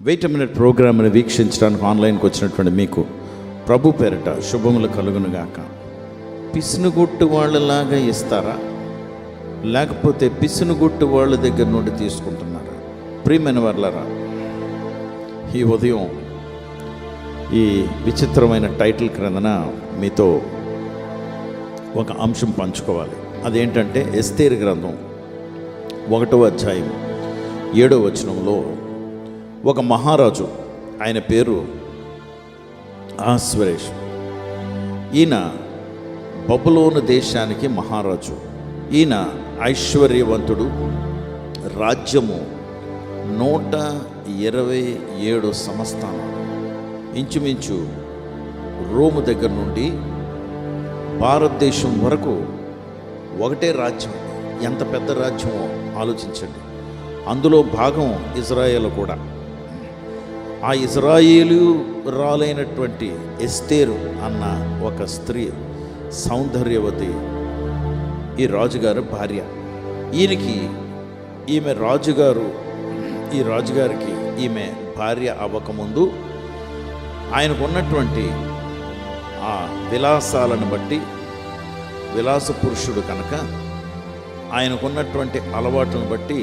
Wait a minute ప్రోగ్రామ్ని వీక్షించడానికి ఆన్లైన్కి వచ్చినటువంటి మీకు ప్రభు పేరిట శుభములు కలుగునుగాక. పిసునుగొట్టు వాళ్ళలాగా ఇస్తారా, లేకపోతే పిసునుగొట్టు వాళ్ళ దగ్గర నుండి తీసుకుంటున్నారా? ప్రియమైన వాళ్ళరా, ఈ ఉదయం ఈ విచిత్రమైన టైటిల్ క్రిందన మీతో ఒక అంశం పంచుకోవాలి. అదేంటంటే ఎస్తేరు గ్రంథం 1వ అధ్యాయం 7వ వచనంలో ఒక మహారాజు, ఆయన పేరు అహస్వేరోషు. ఈయన బబులోను దేశానికి మహారాజు. ఈయన ఐశ్వర్యవంతుడు. రాజ్యము 127 సంస్థానాలు, ఇంచుమించు రోము దగ్గర నుండి భారతదేశం వరకు ఒకటే రాజ్యం. ఎంత పెద్ద రాజ్యమో ఆలోచించండి. అందులో భాగం ఇజ్రాయేల్ కూడా. ఆ ఇజ్రాయేలు రాలైనటువంటి ఎస్తేరు అన్న ఒక స్త్రీ, సౌందర్యవతి, ఈ రాజుగారు భార్య. ఈమె రాజుగారు, ఈ రాజుగారికి ఈమె భార్య అవ్వకముందు ఆయనకు ఉన్నటువంటి ఆ విలాసాలను బట్టి, విలాస పురుషుడు కనుక ఆయనకున్నటువంటి అలవాటును బట్టి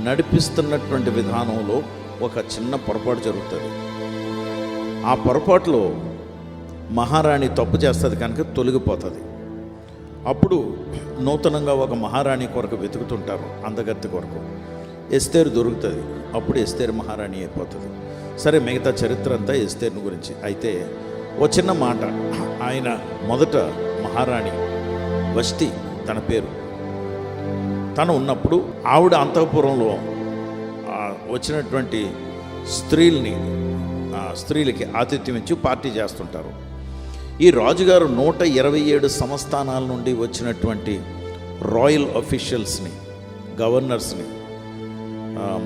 నడిపిస్తున్నటువంటి విధానంలో ఒక చిన్న పొరపాటు జరుగుతుంది. ఆ పొరపాటులో మహారాణి తప్పు చేస్తుంది కనుక తొలగిపోతుంది. అప్పుడు నూతనంగా ఒక మహారాణి కొరకు వెతుకుతుంటారు, అందగత్తి కొరకు. ఎస్తేరు దొరుకుతుంది. అప్పుడు ఎస్తేరు మహారాణి అయిపోతుంది. సరే, మిగతా చరిత్ర అంతా ఎస్తేరుని గురించి. అయితే ఓ చిన్న మాట, ఆయన మొదట మహారాణి వష్టి తన పేరు. తను ఉన్నప్పుడు ఆవిడ అంతఃపురంలో వచ్చినటువంటి స్త్రీలకి ఆతిథ్యం ఇచ్చి పార్టీ చేస్తుంటారు. ఈ రాజుగారు 127 సంస్థానాల నుండి వచ్చినటువంటి రాయల్ అఫీషియల్స్ని, గవర్నర్స్ని,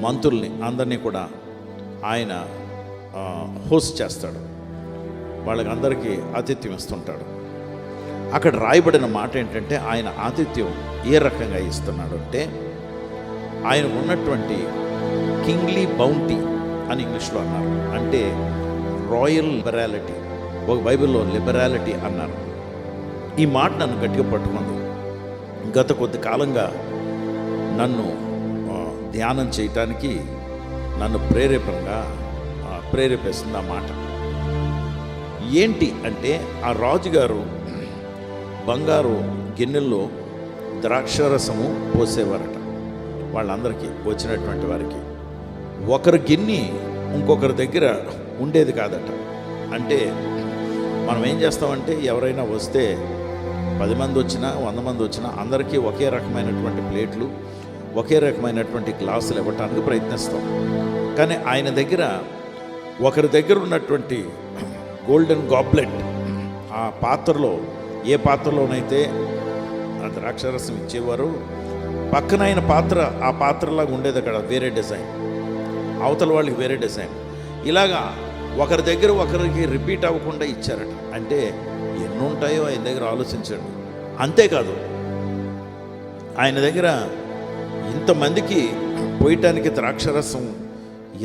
మంత్రుల్ని అందరినీ కూడా ఆయన హోస్ట్ చేస్తాడు. వాళ్ళకందరికీ ఆతిథ్యం ఇస్తుంటాడు. అక్కడ రాయబడిన మాట ఏంటంటే, ఆయన ఆతిథ్యం ఏ రకంగా ఇస్తున్నాడు అంటే, ఆయనకు ఉన్నటువంటి కింగ్లీ బౌంటీ అని ఇంగ్లీష్లో అన్నారు. అంటే రాయల్ లిబరాలిటీ, ఒక బైబిల్లో లిబరాలిటీ అన్నారు. ఈ మాట నన్ను గట్టిగా పట్టుకుంది. గత కొద్ది కాలంగా నన్ను ధ్యానం చేయటానికి నన్ను ప్రేరేపిస్తుంది ఆ మాట. ఏంటి అంటే, ఆ రాజుగారు బంగారు గిన్నెల్లో ద్రాక్షరసము పోసేవారట వాళ్ళందరికీ, వచ్చినటువంటి వారికి. ఒకరి గిన్నె ఇంకొకరి దగ్గర ఉండేది కాదట. అంటే మనం ఏం చేస్తామంటే, ఎవరైనా వస్తే 10 మంది వచ్చినా 100 మంది వచ్చినా అందరికీ ఒకే రకమైనటువంటి ప్లేట్లు, ఒకే రకమైనటువంటి గ్లాసులు ఇవ్వటానికి ప్రయత్నిస్తాం. కానీ ఆయన దగ్గర, ఒకరి దగ్గర ఉన్నటువంటి గోల్డెన్ గాబ్లెట్, ఆ పాత్రలో, ఏ పాత్రలోనైతే ఆ ద్రాక్షరసం ఇచ్చేవారు, పక్కన ఆయన పాత్ర ఆ పాత్రలాగా ఉండేది. అక్కడ వేరే డిజైన్, అవతల వాళ్ళకి వేరే డిజైన్. ఇలాగా ఒకరి దగ్గర ఒకరికి రిపీట్ అవ్వకుండా ఇచ్చారట. అంటే ఎన్ని ఉంటాయో ఆయన దగ్గర ఆలోచించండి. అంతేకాదు, ఆయన దగ్గర ఇంతమందికి పోయటానికి ద్రాక్షరసం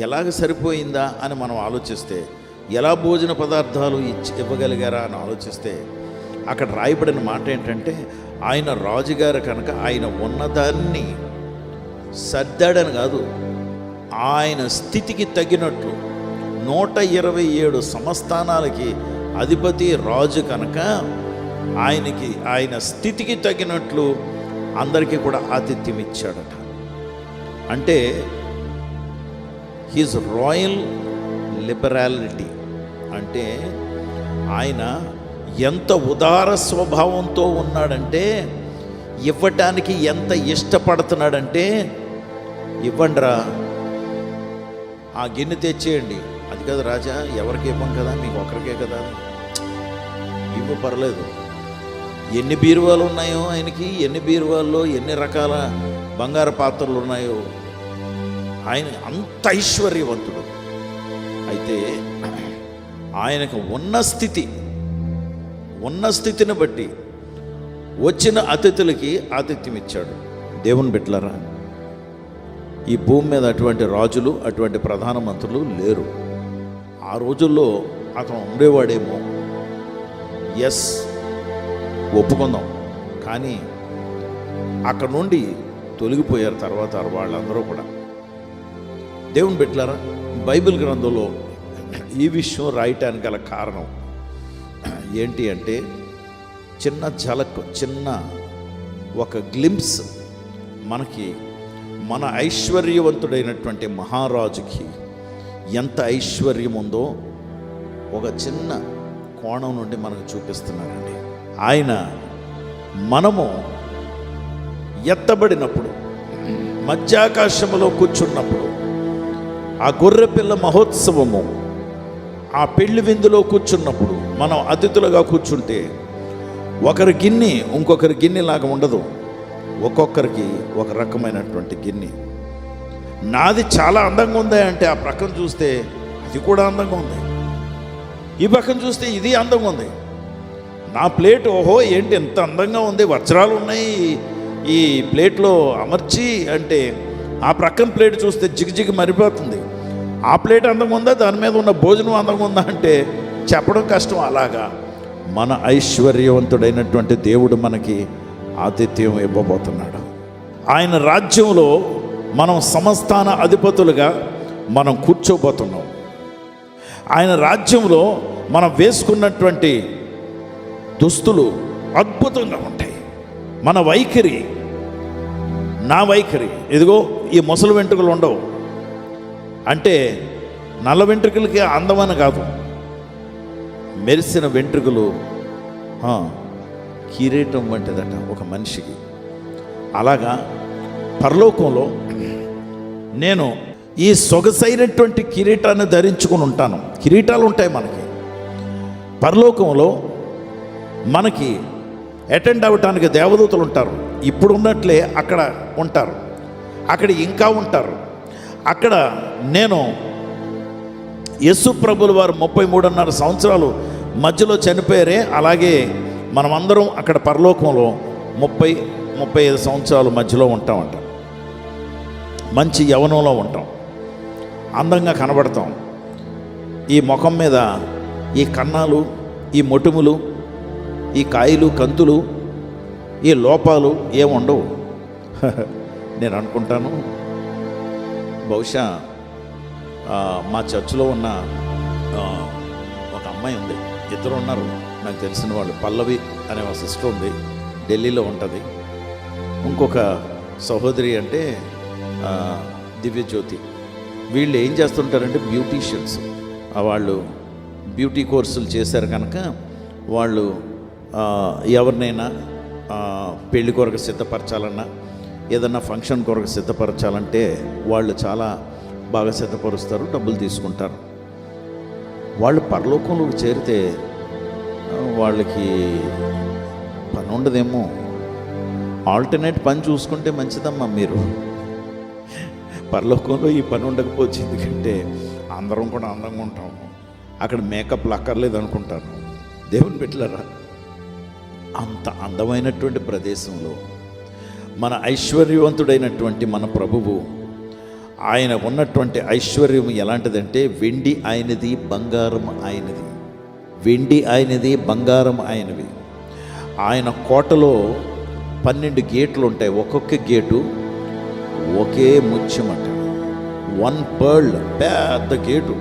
ఎలాగ సరిపోయిందా అని మనం ఆలోచిస్తే, ఎలా భోజన పదార్థాలు ఇవ్వగలిగారా అని ఆలోచిస్తే, అక్కడ రాయబడిన మాట ఏంటంటే, ఆయన రాజుగారు కనుక ఆయన ఉన్నదాన్ని సర్దాడని కాదు, ఆయన స్థితికి తగినట్లు 127 సంస్థానాలకి అధిపతి రాజు కనుక ఆయన స్థితికి తగినట్లు అందరికీ కూడా ఆతిథ్యం ఇచ్చాడట. అంటే హిజ్ రాయల్ లిబరాలిటీ అంటే ఆయన ఎంత ఉదార స్వభావంతో ఉన్నాడంటే, ఇవ్వటానికి ఎంత ఇష్టపడుతున్నాడంటే, ఇవ్వండిరా, ఆ గిన్నె తెచ్చేయండి, అది కదా రాజా, ఎవరికి ఇవ్వం కదా, మీకు ఒకరికే కదా, ఇవ్వ పర్లేదు. ఎన్ని బీరువాలు ఉన్నాయో ఆయనకి, ఎన్ని బీరువాల్లో ఎన్ని రకాల బంగారు పాత్రలు ఉన్నాయో, ఆయన అంత ఐశ్వర్యవంతుడు. అయితే ఆయనకు ఉన్న స్థితిని బట్టి వచ్చిన అతిథులకి ఆతిథ్యం ఇచ్చాడు. దేవుని బిడ్డలారా, ఈ భూమి మీద అటువంటి రాజులు, అటువంటి ప్రధానమంత్రులు లేరు. ఆ రోజుల్లో అతను ఉండేవాడేమో, ఎస్ ఒప్పుకుందాం. కానీ అక్కడ నుండి తొలగిపోయారు తర్వాత వాళ్ళందరూ కూడా. దేవుని బిడ్డలారా, బైబిల్ గ్రంథంలో ఈ విషయం రాయటానికి గల కారణం ఏంటి అంటే, చిన్న ఝలక్, చిన్న ఒక గ్లింప్స్ మనకి మన ఐశ్వర్యవంతుడైనటువంటి మహారాజుకి ఎంత ఐశ్వర్యం ఉందో ఒక చిన్న కోణం నుండి మనకు చూపిస్తున్నారండి. ఆయన మనము ఎత్తబడినప్పుడు, మధ్యాకాశములో కూర్చున్నప్పుడు, ఆ గొర్రెపిల్ల మహోత్సవము, ఆ పెళ్లి విందులో కూర్చున్నప్పుడు మనం అతిథులుగా కూర్చుంటే ఒకరి గిన్నె ఇంకొకరి గిన్నెలాగా ఉండదు. ఒక్కొక్కరికి ఒక రకమైనటువంటి గిన్నె. నాది చాలా అందంగా ఉంది అంటే ఆ ప్రక్కన చూస్తే అది కూడా అందంగా ఉంది, ఈ పక్కన చూస్తే ఇది అందంగా ఉంది. నా ప్లేట్, ఓహో ఏంటి ఎంత అందంగా ఉంది, వజ్రాలు ఉన్నాయి ఈ ప్లేట్లో అమర్చి అంటే, ఆ ప్రక్కన ప్లేట్ చూస్తే జిగిజిగి మరిపోతుంది. ఆ ప్లేట్ అందంగా ఉందా, దాని మీద ఉన్న భోజనం అందంగా ఉందా అంటే చెప్పడం కష్టం. అలాగా మన ఐశ్వర్యవంతుడైనటువంటి దేవుడు మనకి ఆతిథ్యం ఇవ్వబోతున్నాడు. ఆయన రాజ్యంలో మనం సమస్థాన అధిపతులుగా మనం కూర్చోబోతున్నాం. ఆయన రాజ్యంలో మనం వేసుకున్నటువంటి దుస్తులు అద్భుతంగా ఉంటాయి. మన వైఖరి, నా వైఖరి, ఇదిగో ఈ ముసలి వెంట్రుకలు ఉండవు అంటే నల్ల వెంట్రుకలకి అందమని కాదు, మెరిసిన వెంట్రుకలు కిరీటం వంటిదట ఒక మనిషికి. అలాగా పరలోకంలో నేను ఈ సొగసైనటువంటి కిరీటాన్ని ధరించుకుని ఉంటాను. కిరీటాలు ఉంటాయి మనకి పరలోకంలో. మనకి అటెండ్ అవ్వటానికి దేవదూతలు ఉంటారు. ఇప్పుడు ఉన్నట్లే అక్కడ ఉంటారు, అక్కడ ఇంకా ఉంటారు. అక్కడ నేను యేసు ప్రభుల వారు 33.5 సంవత్సరాలు మధ్యలో చనిపోయారే, అలాగే మనమందరం అక్కడ పరలోకంలో 30-35 సంవత్సరాలు మధ్యలో ఉంటామంట. మంచి యవ్వనంలో ఉంటాం, అందంగా కనబడతాం. ఈ ముఖం మీద ఈ కన్నాలు, ఈ మొటిములు, ఈ కాయలు కంతులు, ఈ లోపాలు ఏముండవు. నేను అనుకుంటాను, బహుశా మా చర్చిలో ఉన్న ఒక అమ్మాయి ఉంది, ఇద్దరు ఉన్నారు నాకు తెలిసిన వాళ్ళు. పల్లవి అనే ఒక సిస్టర్ ఉంది, ఢిల్లీలో ఉంటుంది. ఇంకొక సహోదరి అంటే దివ్యజ్యోతి. వీళ్ళు ఏం చేస్తుంటారంటే బ్యూటీషియన్స్. వాళ్ళు బ్యూటీ కోర్సులు చేశారు కనుక వాళ్ళు ఎవరినైనా పెళ్లి కొరకు సిద్ధపరచాలన్నా, ఏదన్నా ఫంక్షన్ కొరకు సిద్ధపరచాలంటే వాళ్ళు చాలా బాగా సిద్ధపరుస్తారు, డబ్బులు తీసుకుంటారు. వాళ్ళు పరలోకంలోకి చేరితే వాళ్ళకి పని ఉండదేమో. ఆల్టర్నేట్ పని చూసుకుంటే మంచిదమ్మా. మీరు పరలోకంలో ఈ పని ఉండకపోవచ్చు, ఎందుకంటే అందరం కూడా అందంగా ఉంటాము. అక్కడ మేకప్లు అక్కర్లేదు అనుకుంటాను. దేవుని బిడ్డలారా, అంత అందమైనటువంటి ప్రదేశంలో మన ఐశ్వర్యవంతుడైనటువంటి మన ప్రభువు, ఆయన ఉన్నటువంటి ఐశ్వర్యం ఎలాంటిదంటే, వెండి ఆయనది, బంగారం ఆయనది. వెండి ఆయనది, బంగారం ఆయనవి. ఆయన కోటలో 12 గేట్లు ఉంటాయి. ఒక్కొక్క గేటు ఒకే ముత్యం అంట. 1 pearl, పెద్ద గేటు,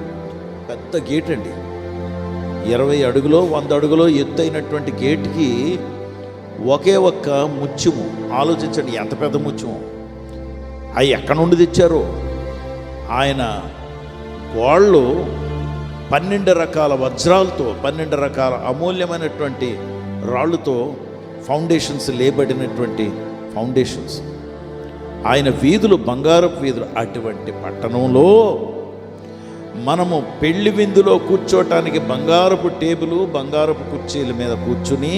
పెద్ద గేట్ అండి. 20 అడుగులో 100 అడుగులో ఎత్తైనటువంటి గేటుకి ఒకే ఒక్క ముత్యము. ఆలోచించండి ఎంత పెద్ద ముత్యము. అవి ఎక్కడి నుండి తెచ్చారో. ఆయన వాళ్ళు 12 రకాల వజ్రాలతో, 12 రకాల అమూల్యమైనటువంటి రాళ్ళతో ఫౌండేషన్స్ లేబడినటువంటి ఫౌండేషన్స్. ఆయన వీధులు బంగారపు వీధులు. అటువంటి పట్టణంలో మనము పెళ్లి విందులో కూర్చోటానికి బంగారపు టేబుల్, బంగారపు కుర్చీల మీద కూర్చుని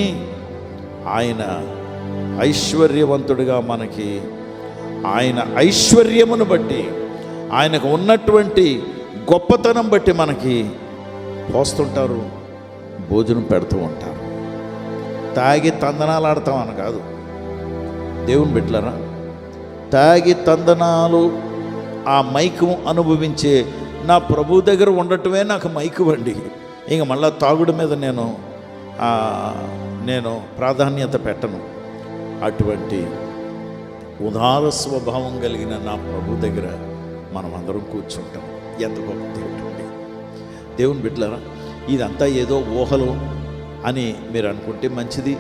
ఆయన ఐశ్వర్యవంతుడిగా మనకి, ఆయన ఐశ్వర్యమును బట్టి, ఆయనకు ఉన్నటువంటి గొప్పతనం బట్టి మనకి పోస్తుంటారు, భోజనం పెడుతూ ఉంటారు. తాగి తందనాలు ఆడతామని కాదు దేవుని బిడ్డలారా. తాగి తందనాలు ఆ మైకు అనుభవించే నా ప్రభు దగ్గర ఉండటమే నాకు మైకు అండి. ఇంక మళ్ళీ తాగుడు మీద నేను ప్రాధాన్యత పెట్టను. అటువంటి ఉదార స్వభావం కలిగిన నా ప్రభు దగ్గర మనం అందరం కూర్చుంటాం. ఎంత గొప్ప దేవుడు అండి. దేవుని బిడ్డలారా, ఇదంతా ఏదో ఊహలు అని మీరు అనుకుంటే మంచిది.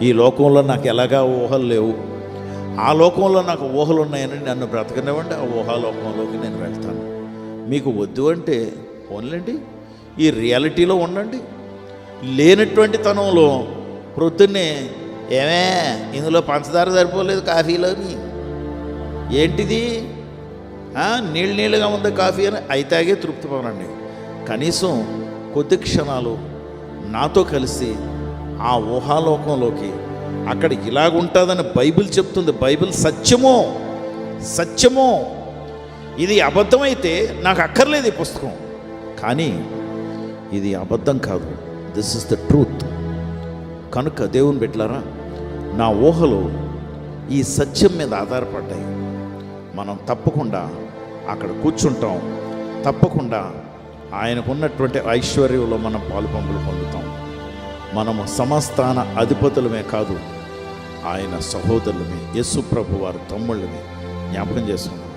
ఈ లోకంలో నాకు ఎలాగా ఊహలు లేవు, ఆ లోకంలో నాకు ఊహలు ఉన్నాయని నన్ను బ్రతకనివ్వండి, ఆ ఊహాలోకంలోకి నేను వెళ్తాను. మీకు వద్దు అంటే ఓన్లండి ఈ రియాలిటీలో ఉండండి. లేనటువంటి తనంలో ప్రొద్దున్నే ఏమే ఇందులో పంచదార సరిపోలేదు కాఫీలోని, ఏంటిది నీళ్ళుగా ఉంది కాఫీ అని అయితాగే తృప్తి పోనండి. కనీసం కొద్ది క్షణాలు నాతో కలిసి ఆ ఊహాలోకంలోకి, అక్కడ ఇలాగుంటుందని బైబిల్ చెప్తుంది. బైబిల్ సత్యమో. ఇది అబద్ధమైతే నాకు అక్కర్లేదు ఈ పుస్తకం, కానీ ఇది అబద్ధం కాదు. This is the truth. కనుక దేవుని బిడ్డలారా, నా ఊహలు ఈ సత్యం మీద ఆధారపడ్డాయి. మనం తప్పకుండా అక్కడ కూర్చుంటాం, తప్పకుండా ఆయనకున్నటువంటి ఐశ్వర్యంలో మనం పాలుపంపులు పొందుతాం. మనము సమస్తాన అధిపతులమే కాదు, ఆయన సహోదరులమే, యేసు ప్రభు వారి తమ్ముళ్ళమే జ్ఞాపకం చేసుకున్నాం.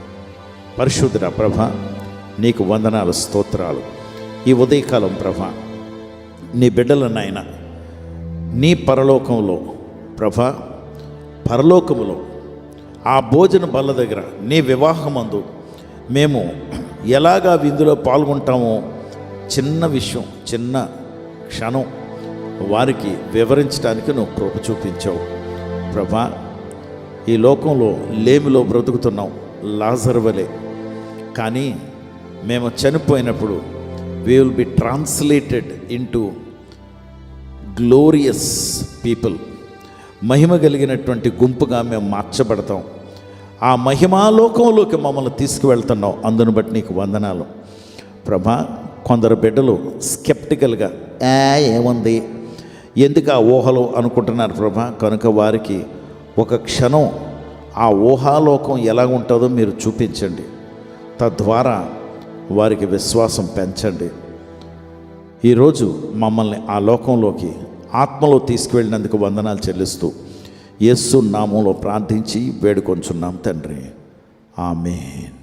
పరిశుద్ధుడా ప్రభ, నీకు వందనాలు, స్తోత్రాలు. ఈ ఉదయకాలం ప్రభ, నీ బిడ్డలనైనా నీ పరలోకంలో ప్రభ, పరలోకములో ఆ భోజన బల్ల దగ్గర నీ వివాహమందు మేము ఎలాగా విందులో పాల్గొంటామో చిన్న విషయం, చిన్న క్షణం వారికి వివరించడానికి నువ్వు కృప చూపించావు ప్రభా. ఈ లోకంలో లేమిలో బ్రతుకుతున్నాం లాజరు వలె, కానీ మేము చనిపోయినప్పుడు we will be translated into glorious people. మహిమ కలిగినటువంటి గుంపుగా మేము మార్చబడతాం. ఆ మహిమాలోకంలోకి మమ్మల్ని తీసుకువెళ్తున్నావు. అందును బట్టి నీకు వందనాలు ప్రభా. కొందరు బిడ్డలు స్కెప్టికల్గా ఏముంది, ఎందుకు ఆ ఊహలు అనుకుంటున్నారు ప్రభా. కనుక వారికి ఒక క్షణం ఆ ఊహాలోకం ఎలా ఉంటుందో మీరు చూపించండి. తద్వారా వారికి విశ్వాసం పెంచండి. ఈరోజు మమ్మల్ని ఆ లోకంలోకి ఆత్మలో తీసుకువెళ్ళినందుకు వందనాలు చెల్లిస్తూ యేసు నామములో ప్రార్థించి వేడుకొంచున్నాం తండ్రి. ఆమేన్.